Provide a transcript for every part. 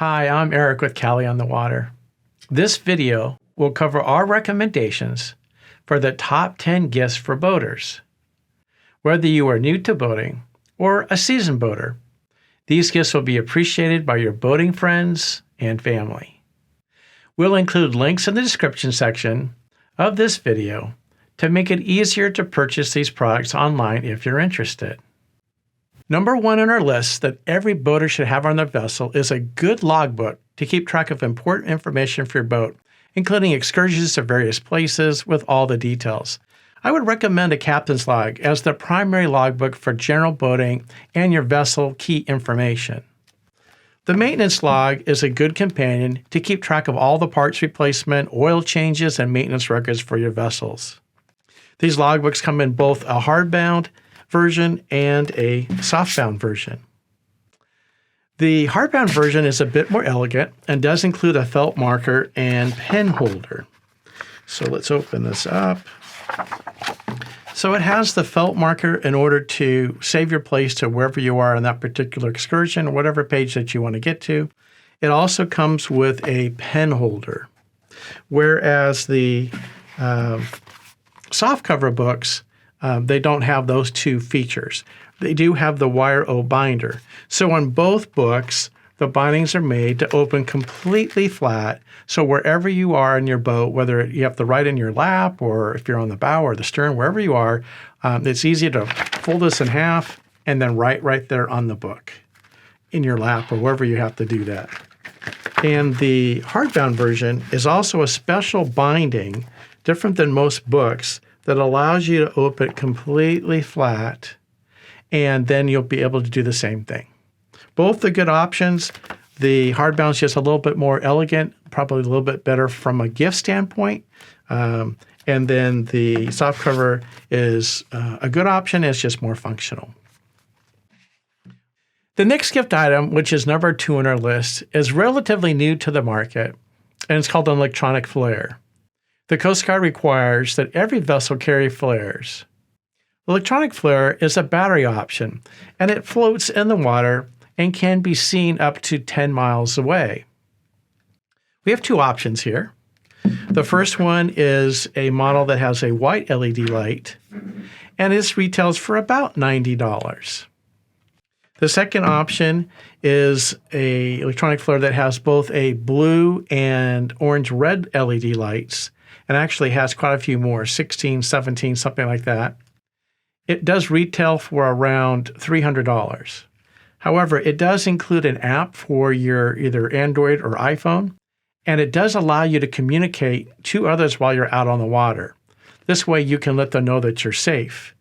Hi, I'm Eric with Caddy on the Water. This video will cover our recommendations for the top 10 gifts for boaters. Whether you are new to boating or a seasoned boater, these gifts will be appreciated by your boating friends and family. We'll include links in the description section of this video to make it easier to purchase these products online if you're interested. Number one on our list that every boater should have on their vessel is a good logbook to keep track of important information for your boat, including excursions to various places with all the details. I would recommend a captain's log as the primary logbook for general boating and your vessel key information. The maintenance log is a good companion to keep track of all the parts replacement, oil changes, and maintenance records for your vessels. These logbooks come in both a hardbound version and a softbound version. The hardbound version is a bit more elegant and does include a felt marker and pen holder. So let's open this up. So it has the felt marker in order to save your place to wherever you are on that particular excursion or whatever page that you want to get to. It also comes with a pen holder, whereas the softcover books, they don't have those two features. They do have the wire O binder. So on both books, the bindings are made to open completely flat. So wherever you are in your boat, whether you have to write in your lap or if you're on the bow or the stern, wherever you are, it's easy to fold this in half and then write right there on the book in your lap or wherever you have to do that. And the hardbound version is also a special binding, different than most books, that allows you to open it completely flat, and then you'll be able to do the same thing. Both the good options. The hardbound is just a little bit more elegant, probably a little bit better from a gift standpoint. And then the softcover is a good option. It's just more functional. The next gift item, which is number 2 on our list, is relatively new to the market, and it's called an electronic flare. The Coast Guard requires that every vessel carry flares. The electronic flare is a battery option, and it floats in the water and can be seen up to 10 miles away. We have 2 options here. The first one is a model that has a white LED light, and it retails for about $90. The second option is an electronic flare that has both a blue and orange-red LED lights, and actually has quite a few more, 16, 17, something like that. It does retail for around $300. However, it does include an app for your either Android or iPhone, and it does allow you to communicate to others while you're out on the water. This way you can let them know that you're safe.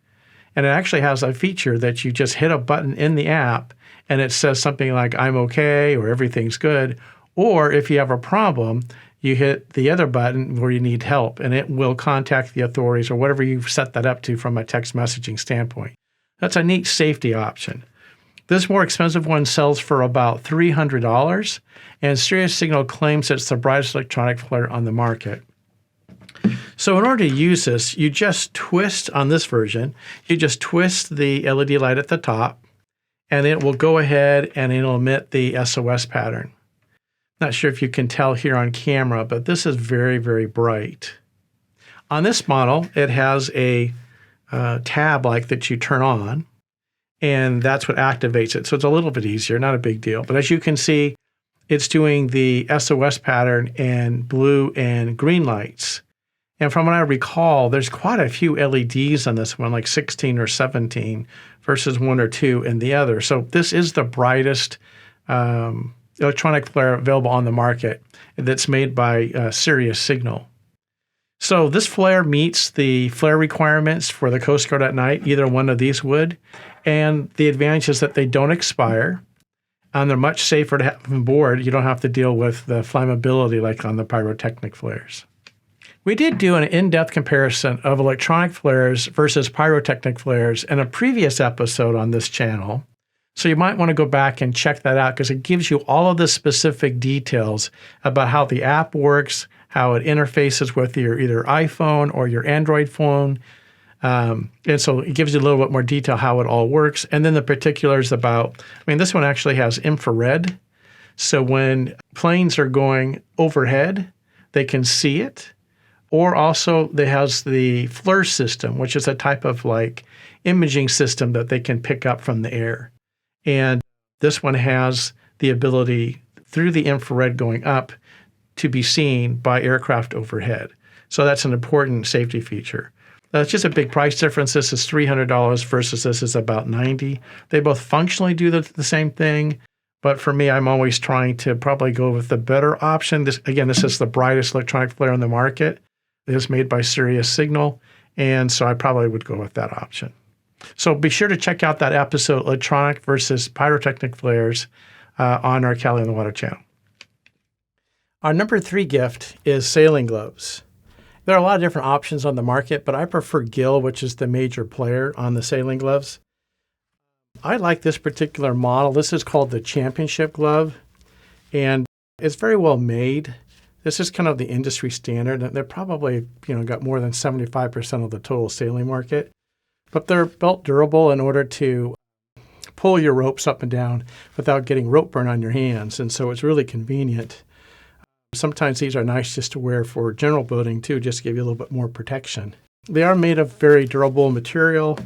And it actually has a feature that you just hit a button in the app, and it says something like, "I'm okay," or "Everything's good." Or if you have a problem, you hit the other button where you need help, and it will contact the authorities or whatever you've set that up to from a text messaging standpoint. That's a neat safety option. This more expensive one sells for about $300, and Sirius Signal claims it's the brightest electronic flare on the market. So in order to use this, you just twist on this version, you just twist the LED light at the top, and it will go ahead and it'll emit the SOS pattern. Not sure if you can tell here on camera, but this is very, very bright. On this model, it has a tab like that you turn on, and that's what activates it. So it's a little bit easier, not a big deal. But as you can see, it's doing the SOS pattern and blue and green lights. And from what I recall, there's quite a few LEDs on this one, like 16 or 17 versus 1 or 2 in the other. So this is the brightest electronic flare available on the market that's made by Sirius Signal. So this flare meets the flare requirements for the Coast Guard at night. Either one of these would. And the advantage is that they don't expire, and they're much safer to have on board. You don't have to deal with the flammability like on the pyrotechnic flares. We did do an in-depth comparison of electronic flares versus pyrotechnic flares in a previous episode on this channel. So you might want to go back and check that out because it gives you all of the specific details about how the app works, how it interfaces with your either iPhone or your Android phone. And so it gives you a little bit more detail how it all works. And then the particulars about, this one actually has infrared. So when planes are going overhead, they can see it. Or also it has the FLIR system, which is a type of like imaging system that they can pick up from the air. And this one has the ability through the infrared going up to be seen by aircraft overhead. So that's an important safety feature. That's just a big price difference. This is $300 versus this is about $90. They both functionally do the same thing, but for me, I'm always trying to probably go with the better option. This is the brightest electronic flare on the market. It is made by Sirius Signal, and so I probably would go with that option. So be sure to check out that episode, Electronic versus Pyrotechnic Flares, on our Cali on the Water channel. Our number 3 gift is sailing gloves. There are a lot of different options on the market, but I prefer Gill, which is the major player on the sailing gloves. I like this particular model. This is called the Championship glove, and it's very well made. This is kind of the industry standard. They're probably, got more than 75% of the total sailing market, but they're built durable in order to pull your ropes up and down without getting rope burn on your hands, and so it's really convenient. Sometimes these are nice just to wear for general boating too, just to give you a little bit more protection. They are made of very durable material.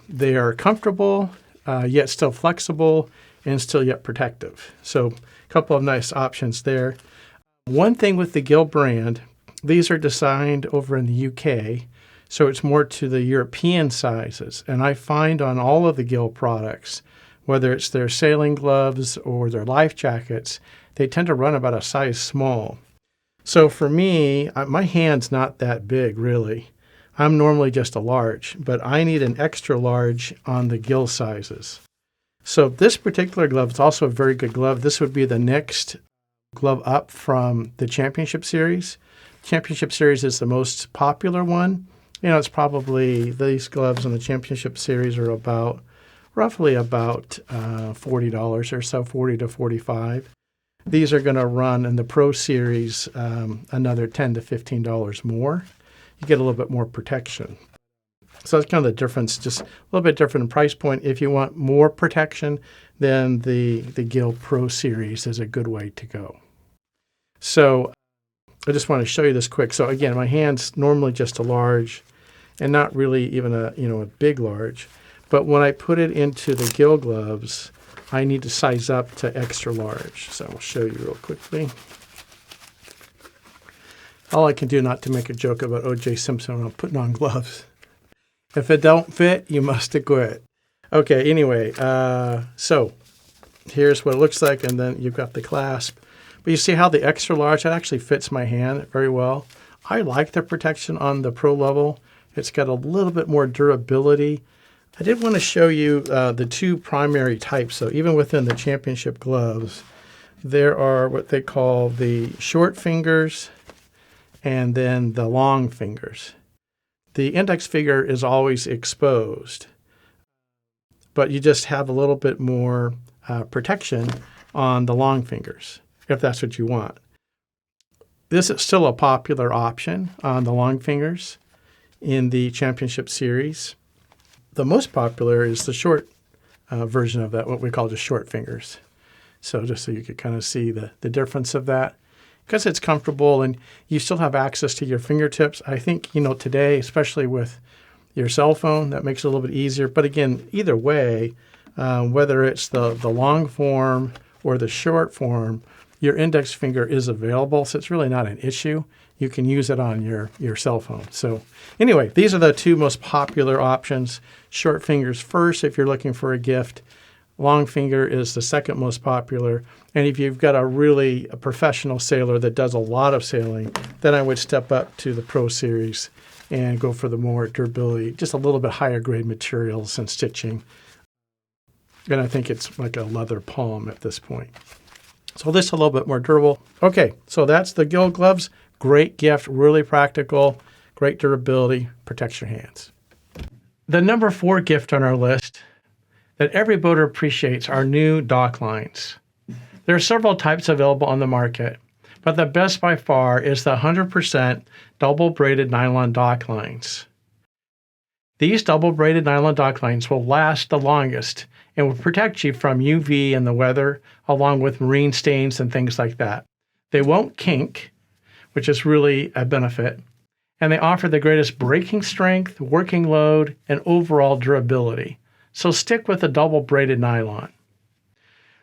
They are comfortable, yet still flexible, and still yet protective. So a couple of nice options there. One thing with the Gill brand, these are designed over in the UK, so it's more to the European sizes. And I find on all of the Gill products, whether it's their sailing gloves or their life jackets, they tend to run about a size small. So for me, my hand's not that big, really. I'm normally just a large, but I need an extra large on the Gill sizes. So this particular glove is also a very good glove. This would be the next glove up from the Championship Series. Championship Series is the most popular one. It's probably, these gloves in the Championship Series are roughly about $40 or so, $40 to $45. These are going to run in the Pro Series another $10 to $15 more. You get a little bit more protection. So that's kind of the difference, just a little bit different in price point. If you want more protection, then the Gill Pro Series is a good way to go. So I just want to show you this quick. So again, my hand's normally just a large and not really even a big large. But when I put it into the Gill gloves, I need to size up to extra large. So I'll show you real quickly. All I can do not to make a joke about O.J. Simpson when I'm putting on gloves. If it don't fit, you must quit. Okay, anyway, so here's what it looks like, and then you've got the clasp. But you see how the extra large, that actually fits my hand very well. I like the protection on the Pro level. It's got a little bit more durability. I did want to show you the two primary types. So even within the Championship gloves, there are what they call the short fingers and then the long fingers. The index finger is always exposed, but you just have a little bit more protection on the long fingers, if that's what you want. This is still a popular option on the long fingers in the Championship Series. The most popular is the short version of that, what we call just short fingers. So just so you could kind of see the difference of that. Because it's comfortable and you still have access to your fingertips. I think, today, especially with your cell phone, that makes it a little bit easier. But again, either way, whether it's the long form or the short form, your index finger is available. So it's really not an issue. You can use it on your cell phone. So anyway, these are the two most popular options. Short fingers first if you're looking for a gift. Long finger is the second most popular. And if you've got a professional sailor that does a lot of sailing, then I would step up to the Pro Series and go for the more durability, just a little bit higher grade materials and stitching. And I think it's like a leather palm at this point. So this is a little bit more durable. Okay, so that's the Gill gloves. Great gift, really practical, great durability, protects your hands. The number 4 gift on our list that every boater appreciates are new dock lines. There are several types available on the market, but the best by far is the 100% double braided nylon dock lines. These double braided nylon dock lines will last the longest and will protect you from UV and the weather, along with marine stains and things like that. They won't kink, which is really a benefit, and they offer the greatest braking strength, working load, and overall durability. So stick with the double braided nylon.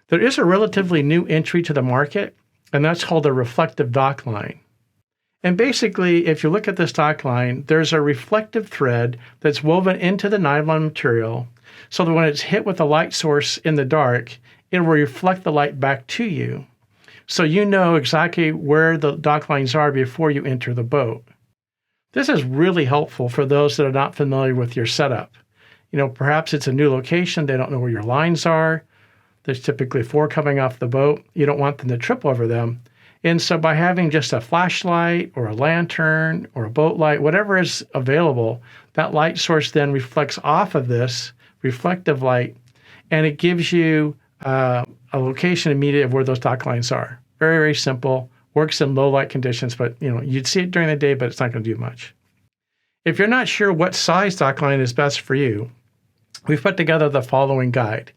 There is a relatively new entry to the market, and that's called a reflective dock line. And basically, if you look at this dock line, there's a reflective thread that's woven into the nylon material so that when it's hit with a light source in the dark, it will reflect the light back to you. So you know exactly where the dock lines are before you enter the boat. This is really helpful for those that are not familiar with your setup. Perhaps it's a new location, they don't know where your lines are. There's typically 4 coming off the boat. You don't want them to trip over them. And so by having just a flashlight or a lantern or a boat light, whatever is available, that light source then reflects off of this reflective light, and it gives you a location immediate of where those dock lines are. Very, very simple. Works in low light conditions, but you'd see it during the day, but it's not going to do much. If you're not sure what size dock line is best for you, we've put together the following guide.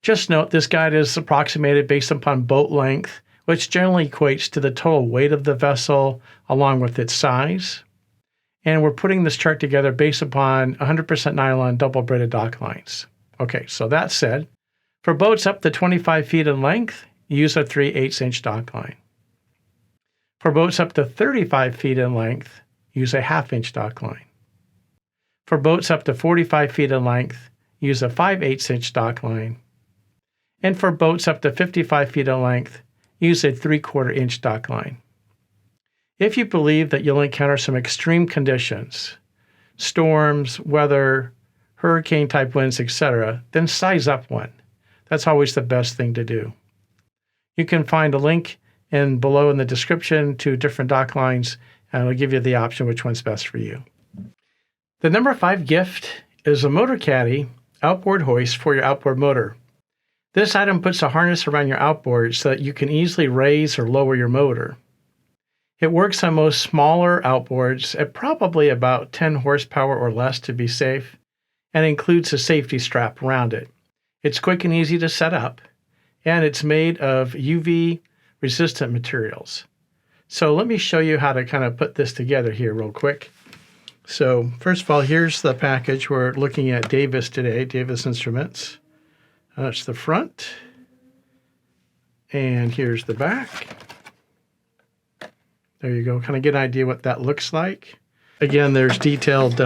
Just note this guide is approximated based upon boat length, which generally equates to the total weight of the vessel along with its size. And we're putting this chart together based upon 100% nylon double braided dock lines. Okay, so that said, for boats up to 25 feet in length, use a 3/8" dock line. For boats up to 35 feet in length, use a 1/2" dock line. For boats up to 45 feet in length, use a 5/8" dock line. And for boats up to 55 feet in length, use a 3/4" dock line. If you believe that you'll encounter some extreme conditions, storms, weather, hurricane-type winds, etc., then size up one. That's always the best thing to do. You can find a link below in the description to different dock lines, and it'll give you the option which one's best for you. The number 5 gift is a motor caddy outboard hoist for your outboard motor. This item puts a harness around your outboard so that you can easily raise or lower your motor. It works on most smaller outboards at probably about 10 horsepower or less to be safe, and includes a safety strap around it. It's quick and easy to set up, and it's made of UV-resistant materials. So let me show you how to kind of put this together here real quick. So first of all, here's the package. We're looking at Davis today, Davis Instruments. That's the front, and here's the back. There you go, kind of get an idea what that looks like. Again, there's detailed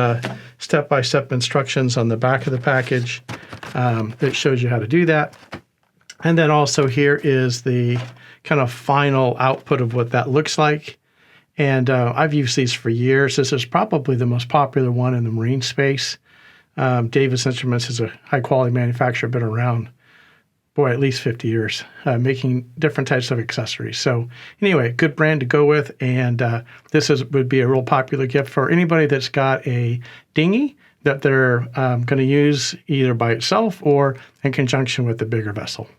step-by-step instructions on the back of the package that shows you how to do that. And then also here is the kind of final output of what that looks like. And I've used these for years. This is probably the most popular one in the marine space. Davis Instruments is a high-quality manufacturer, been around, at least 50 years, making different types of accessories. So anyway, good brand to go with, and this would be a real popular gift for anybody that's got a dinghy that they're going to use either by itself or in conjunction with the bigger vessel.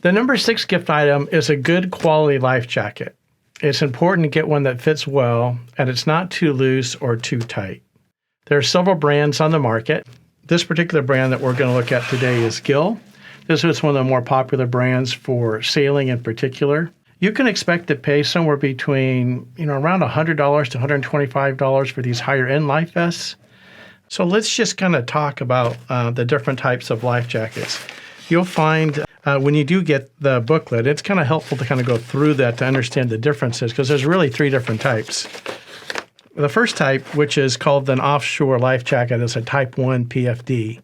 The number 6 gift item is a good quality life jacket. It's important to get one that fits well, and it's not too loose or too tight. There are several brands on the market. This particular brand that we're going to look at today is Gill. This is one of the more popular brands for sailing in particular. You can expect to pay somewhere between around $100 to $125 for these higher end life vests. So let's just kind of talk about the different types of life jackets. You'll find when you do get the booklet, it's kind of helpful to kind of go through that to understand the differences, because there's really 3 different types. The first type, which is called an offshore life jacket, is a Type 1 PFD.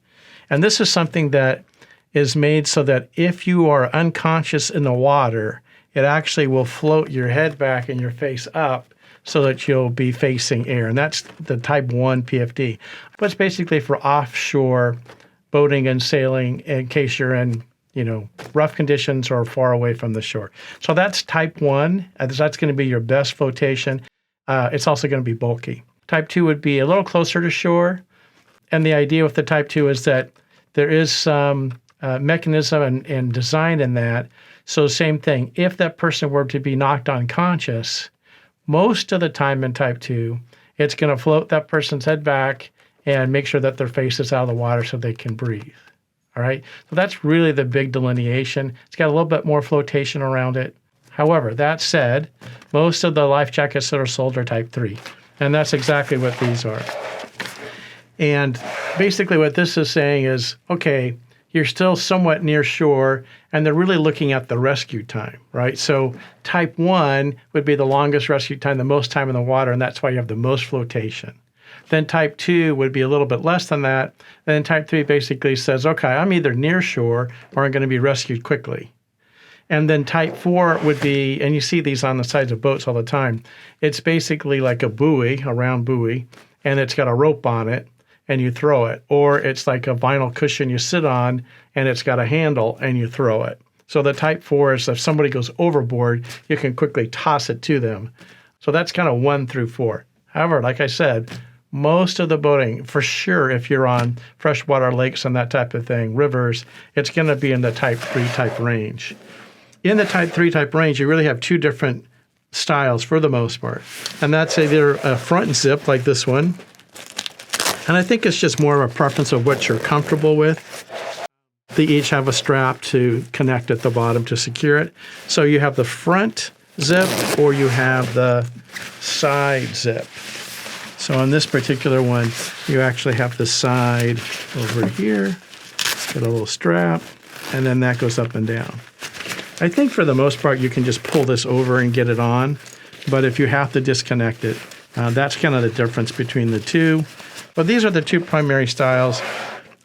And this is something that is made so that if you are unconscious in the water, it actually will float your head back and your face up so that you'll be facing air. And that's the Type 1 PFD. But it's basically for offshore boating and sailing in case you're in rough conditions or far away from the shore. So that's Type 1. That's going to be your best flotation. It's also going to be bulky. Type 2 would be a little closer to shore. And the idea with the Type 2 is that there is some mechanism and design in that. So same thing. If that person were to be knocked unconscious, most of the time in Type 2, It's going to float that person's head back and make sure that their face is out of the water so they can breathe. All right, so that's really the big delineation. It's got a little bit more flotation around it. However, that said, most of the life jackets that are sold are Type 3, and that's exactly what these are. And basically what this is saying is, okay, you're still somewhat near shore, and they're really looking at the rescue time, right? So Type 1 would be the longest rescue time, the most time in the water, and that's why you have the most flotation. Then Type 2 would be a little bit less than that. Then Type 3 basically says, okay, I'm either near shore or I'm going to be rescued quickly. And then Type 4 would be, and you see these on the sides of boats all the time, it's basically like a buoy, a round buoy, and it's got a rope on it, and you throw it. Or it's like a vinyl cushion you sit on, and it's got a handle, and you throw it. So the Type 4 is if somebody goes overboard, you can quickly toss it to them. So that's kind of 1 through 4. However, like I said, most of the boating, for sure, if you're on freshwater lakes and that type of thing, rivers, it's going to be in the Type 3 type range. In the Type 3 type range, you really have 2 different styles for the most part. And that's either a front zip like this one. And I think it's just more of a preference of what you're comfortable with. They each have a strap to connect at the bottom to secure it. So you have the front zip or you have the side zip. So on this particular one, you actually have the side over here, get a little strap, and then that goes up and down. I think for the most part, you can just pull this over and get it on, but if you have to disconnect it, that's kind of the difference between the two. But these are the 2 primary styles.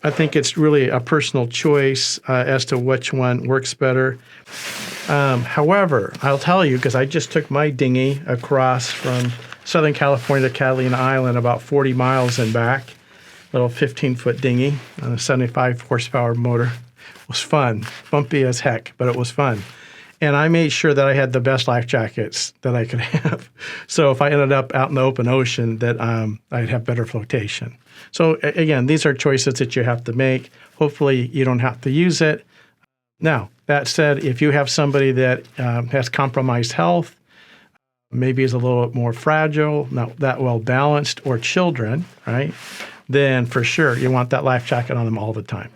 I think it's really a personal choice as to which one works better. However, I'll tell you, because I just took my dinghy across from Southern California to Catalina Island, about 40 miles and back, little 15-foot dinghy on a 75 horsepower motor. It was fun, bumpy as heck, but it was fun. And I made sure that I had the best life jackets that I could have. So if I ended up out in the open ocean, that I'd have better flotation. So again, these are choices that you have to make. Hopefully you don't have to use it. Now, that said, if you have somebody that has compromised health, maybe is a little bit more fragile, not that well balanced, or children, right? Then for sure you want that life jacket on them all the time.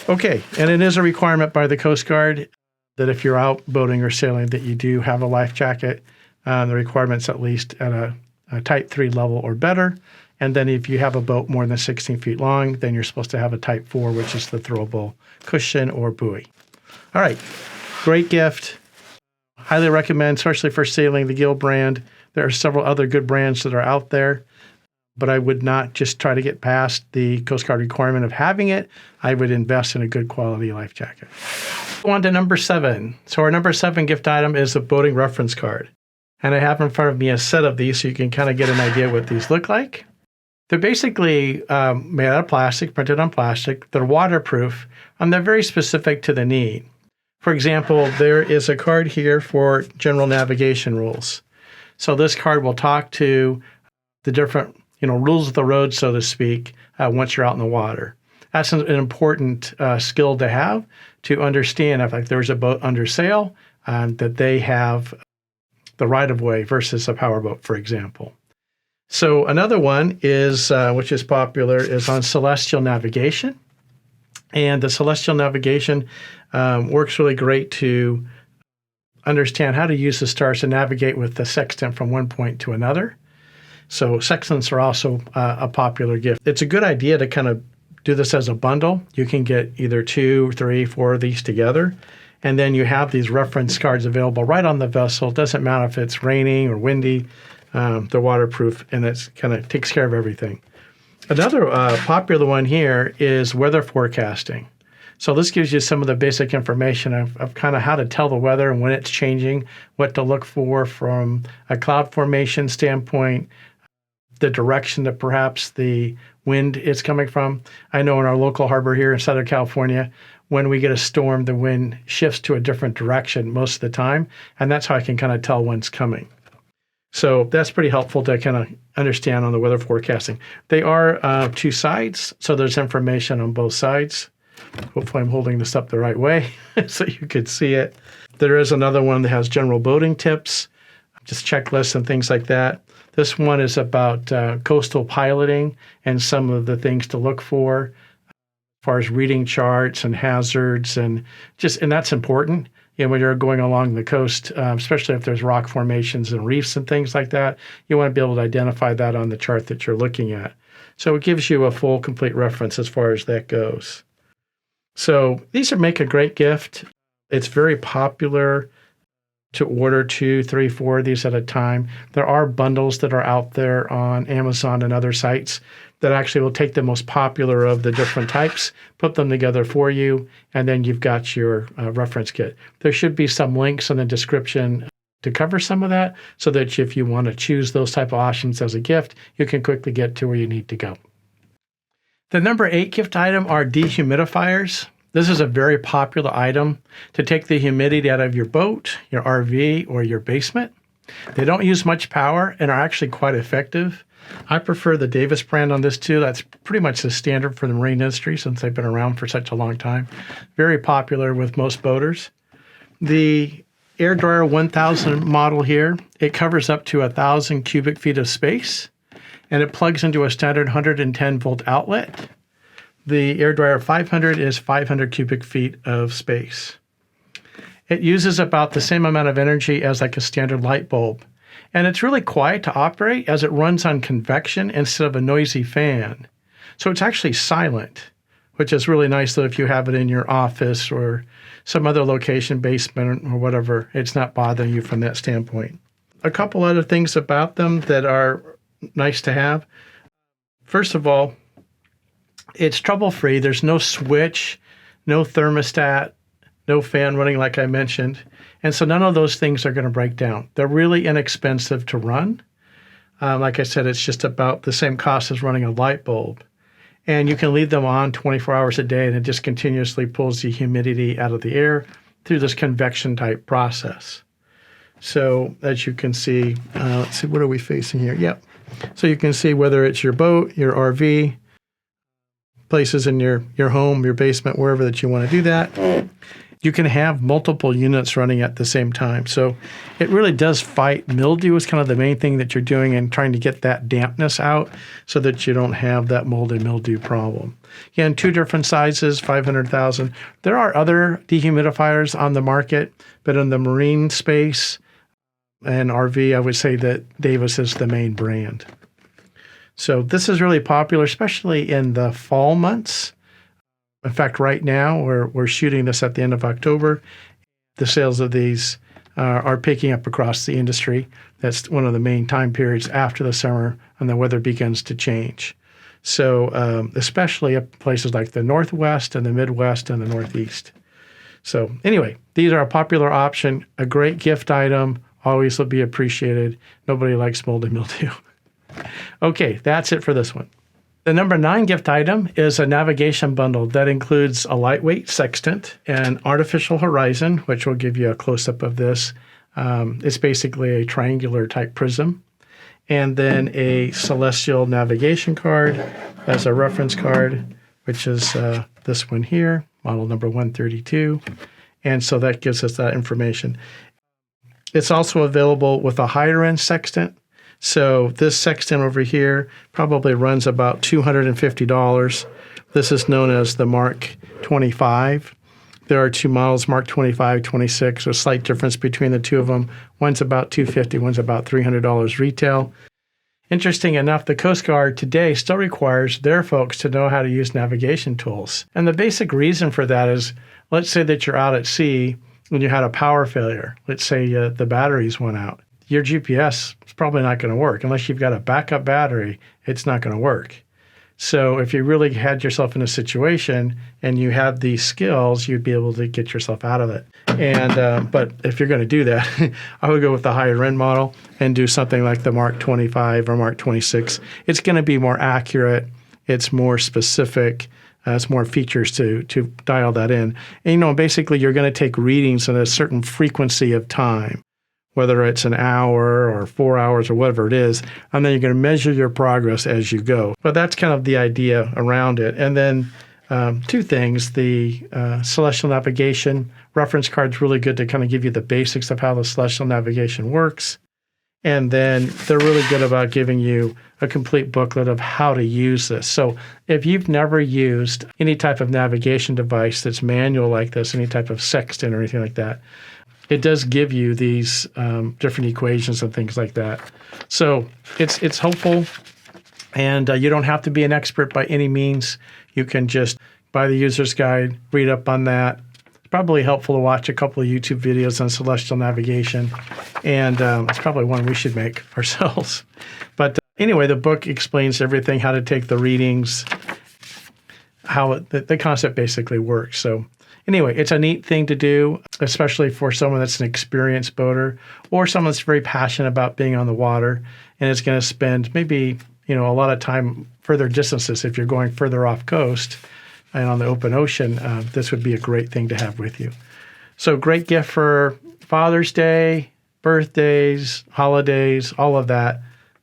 Okay, and it is a requirement by the Coast Guard that if you're out boating or sailing that you do have a life jacket. The requirement's at least at a Type 3 level or better. And then if you have a boat more than 16 feet long, then you're supposed to have a Type 4, which is the throwable cushion or buoy. All right, great gift. Highly recommend, especially for sailing, the Gill brand. There are several other good brands that are out there, but I would not just try to get past the Coast Guard requirement of having it. I would invest in a good quality life jacket. On to number 7. So our number 7 gift item is a boating reference card. And I have in front of me a set of these so you can kind of get an idea what these look like. They're basically made out of plastic, printed on plastic. They're waterproof, and they're very specific to the need. For example, there is a card here for general navigation rules. So this card will talk to the different, rules of the road, so to speak, once you're out in the water. That's an important skill to have, to understand if there's a boat under sail, that they have the right-of-way versus a powerboat, for example. So another one is, which is popular, is on celestial navigation. And the celestial navigation works really great to understand how to use the stars to navigate with the sextant from one point to another. So sextants are also a popular gift. It's a good idea to kind of do this as a bundle. You can get either 2, 3, 4 of these together. And then you have these reference cards available right on the vessel. It doesn't matter if it's raining or windy. They're waterproof, and it kind of takes care of everything. Another popular one here is weather forecasting. So this gives you some of the basic information of kind of how to tell the weather and when it's changing, what to look for from a cloud formation standpoint, the direction that perhaps the wind is coming from. I know in our local harbor here in Southern California, when we get a storm, the wind shifts to a different direction most of the time, and that's how I can kind of tell when's coming. So that's pretty helpful to kind of understand on the weather forecasting. They are 2 sides, so there's information on both sides. Hopefully I'm holding this up the right way so you could see it. There is another one that has general boating tips, just checklists and things like that. This one is about coastal piloting and some of the things to look for as far as reading charts and hazards, and that's important. When you're going along the coast, especially if there's rock formations and reefs and things like that, you want to be able to identify that on the chart that you're looking at. So it gives you a full, complete reference as far as that goes. So these make a great gift. It's very popular to order 2, 3, 4 of these at a time. There are bundles that are out there on Amazon and other sites that actually will take the most popular of the different types, put them together for you, and then you've got your reference kit. There should be some links in the description to cover some of that, so that if you want to choose those type of options as a gift, you can quickly get to where you need to go. The number 8 gift item are dehumidifiers. This is a very popular item to take the humidity out of your boat, your RV, or your basement. They don't use much power and are actually quite effective. I prefer the Davis brand on this too. That's pretty much the standard for the marine industry since they've been around for such a long time. Very popular with most boaters. The Air Dryer 1000 model here, it covers up to 1,000 cubic feet of space, and it plugs into a standard 110 volt outlet. The Air Dryer 500 is 500 cubic feet of space. It uses about the same amount of energy as like a standard light bulb. And it's really quiet to operate as it runs on convection instead of a noisy fan. So it's actually silent, which is really nice though if you have it in your office or some other location, basement or whatever. It's not bothering you from that standpoint. A couple other things about them that are nice to have. First of all, it's trouble-free. There's no switch, no thermostat, no fan running like I mentioned. And so none of those things are going to break down. They're really inexpensive to run. Like I said, it's just about the same cost as running a light bulb. And you can leave them on 24 hours a day, and it just continuously pulls the humidity out of the air through this convection type process. So as you can see, let's see, what are we facing here? Yep. So you can see whether it's your boat, your RV, places in your home, your basement, wherever that you want to do that. You can have multiple units running at the same time. So it really does fight mildew is kind of the main thing that you're doing and trying to get that dampness out so that you don't have that mold and mildew problem. Again, 2 different sizes, 500,000. There are other dehumidifiers on the market, but in the marine space and RV, I would say that Davis is the main brand. So this is really popular, especially in the fall months. In fact, right now, we're shooting this at the end of October. The sales of these are picking up across the industry. That's one of the main time periods after the summer and the weather begins to change. So especially at places like the Northwest and the Midwest and the Northeast. So anyway, these are a popular option, a great gift item, always will be appreciated. Nobody likes mold and mildew. Okay, that's it for this one. The number 9 gift item is a navigation bundle that includes a lightweight sextant, an artificial horizon, which will give you a close-up of this. It's basically a triangular type prism. And then a celestial navigation card as a reference card, which is this one here, model number 132. And so that gives us that information. It's also available with a higher-end sextant. So this sextant over here probably runs about $250. This is known as the Mark 25. There are 2 models, Mark 25, 26. A slight difference between the two of them. One's about $250, one's about $300 retail. Interesting enough, the Coast Guard today still requires their folks to know how to use navigation tools. And the basic reason for that is, let's say that you're out at sea and you had a power failure. Let's say the batteries went out. Your GPS is probably not going to work. Unless you've got a backup battery, it's not going to work. So if you really had yourself in a situation and you had these skills, you'd be able to get yourself out of it. And but if you're going to do that, I would go with the higher end model and do something like the Mark 25 or Mark 26. It's going to be more accurate. It's more specific. It's more features to dial that in. And, basically you're going to take readings at a certain frequency of time, whether it's an hour or 4 hours or whatever it is, and then you're going to measure your progress as you go. But that's kind of the idea around it. And then 2 things, the celestial navigation reference card is really good to kind of give you the basics of how the celestial navigation works. And then they're really good about giving you a complete booklet of how to use this. So if you've never used any type of navigation device that's manual like this, any type of sextant or anything like that, it does give you these different equations and things like that. So it's helpful, and you don't have to be an expert by any means. You can just buy the user's guide, read up on that. Probably helpful to watch a couple of YouTube videos on celestial navigation, and it's probably one we should make ourselves. But anyway, the book explains everything, how to take the readings, how the concept basically works. So anyway, it's a neat thing to do, especially for someone that's an experienced boater or someone that's very passionate about being on the water and is going to spend maybe a lot of time further distances. If you're going further off coast and on the open ocean, this would be a great thing to have with you. So great gift for Father's Day, birthdays, holidays, all of that.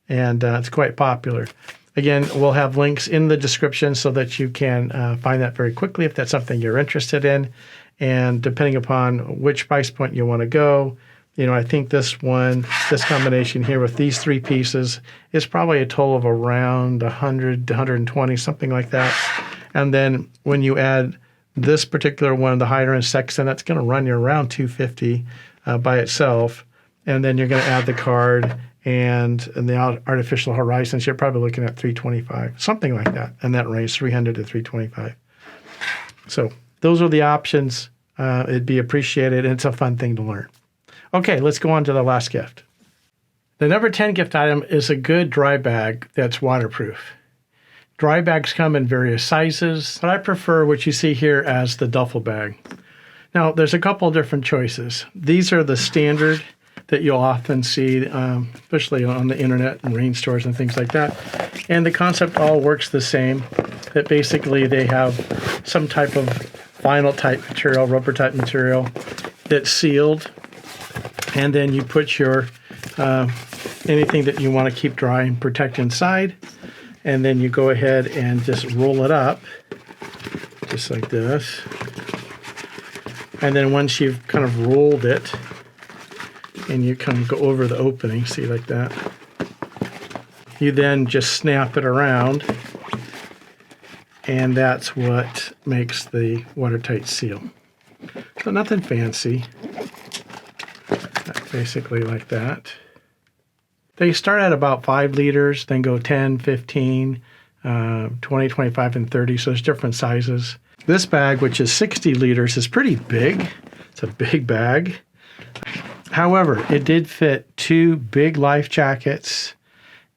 And it's quite popular. Again, we'll have links in the description so that you can find that very quickly if that's something you're interested in. And depending upon which price point you want to go, I think this combination here with these three pieces is probably a total of around 100 to 120, something like that. And then when you add this particular one, the higher end sextant, that's going to run you around $250 by itself. And then you're going to add the card and the artificial horizons. You're probably looking at $325, something like that, in that range, $300 to $325. So those are the options. It'd be appreciated, and it's a fun thing to learn. Okay, let's go on to the last gift. The number 10 gift item is a good dry bag that's waterproof. Dry bags come in various sizes, but I prefer what you see here as the duffel bag. Now, there's a couple of different choices. These are the standard that you'll often see, especially on the internet and rain stores and things like that. And the concept all works the same, that basically they have some type of vinyl type material, rubber type material that's sealed. And then you put your anything that you want to keep dry and protect inside. And then you go ahead and just roll it up, just like this. And then once you've kind of rolled it, and you kind of go over the opening, see, like that, you then just snap it around, and that's what makes the watertight seal. So nothing fancy, basically like that. They start at about 5 liters, then go 10, 15, 20, 25, and 30, so there's different sizes. This bag, which is 60 liters, is pretty big. It's a big bag. However, it did fit 2 big life jackets,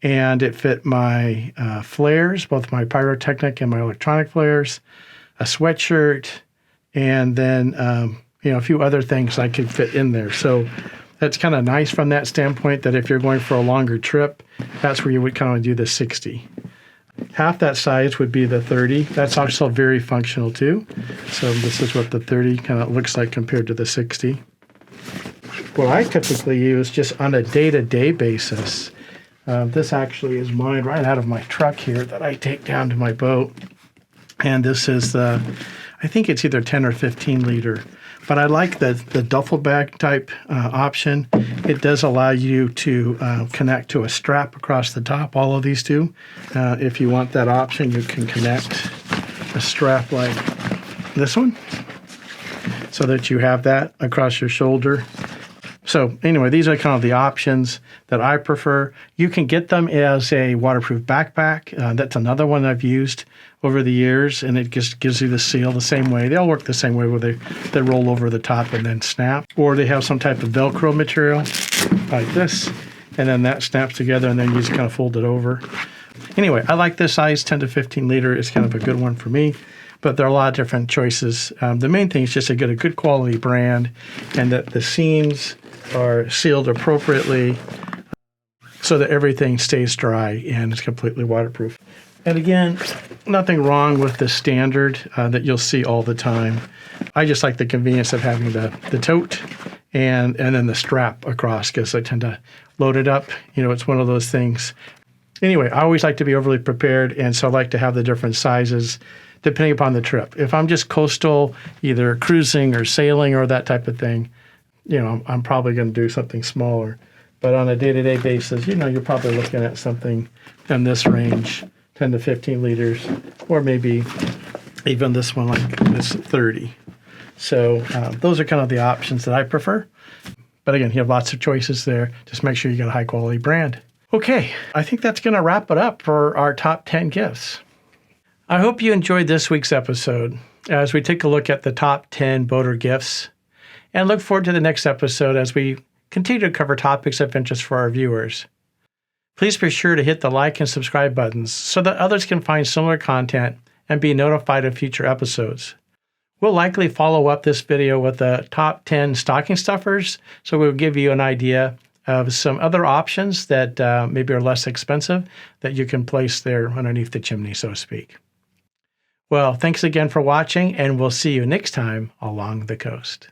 and it fit my flares, both my pyrotechnic and my electronic flares, a sweatshirt, and then a few other things I could fit in there. So that's kind of nice from that standpoint, that if you're going for a longer trip, that's where you would kind of do the 60. Half that size would be the 30. That's also very functional too. So this is what the 30 kind of looks like compared to the 60. What I typically use just on a day-to-day basis, this actually is mine right out of my truck here that I take down to my boat. And this is I think it's either 10 or 15 liter. But I like the duffel bag type option. It does allow you to connect to a strap across the top, all of these do. If you want that option, you can connect a strap like this one so that you have that across your shoulder. So anyway, these are kind of the options that I prefer. You can get them as a waterproof backpack. That's another one I've used over the years, and it just gives you the seal the same way. They all work the same way, where they roll over the top and then snap. Or they have some type of Velcro material like this, and then that snaps together, and then you just kind of fold it over. Anyway, I like this size, 10 to 15 liter. It's kind of a good one for me. But there are a lot of different choices. The main thing is just to get a good quality brand, and that the seams are sealed appropriately so that everything stays dry and is completely waterproof. And again, nothing wrong with the standard that you'll see all the time. I just like the convenience of having the tote and then the strap across, because I tend to load it up. It's one of those things. Anyway, I always like to be overly prepared, and so I like to have the different sizes depending upon the trip. If I'm just coastal, either cruising or sailing or that type of thing, I'm probably going to do something smaller. But on a day-to-day basis, you're probably looking at something in this range, 10 to 15 liters, or maybe even this one like this 30. So those are kind of the options that I prefer. But again, you have lots of choices there. Just make sure you get a high-quality brand. Okay, I think that's going to wrap it up for our top 10 gifts. I hope you enjoyed this week's episode as we take a look at the top 10 boater gifts, and look forward to the next episode as we continue to cover topics of interest for our viewers. Please be sure to hit the like and subscribe buttons so that others can find similar content and be notified of future episodes. We'll likely follow up this video with the top 10 stocking stuffers, so we'll give you an idea of some other options that maybe are less expensive that you can place there underneath the chimney, so to speak. Well, thanks again for watching, and we'll see you next time along the coast.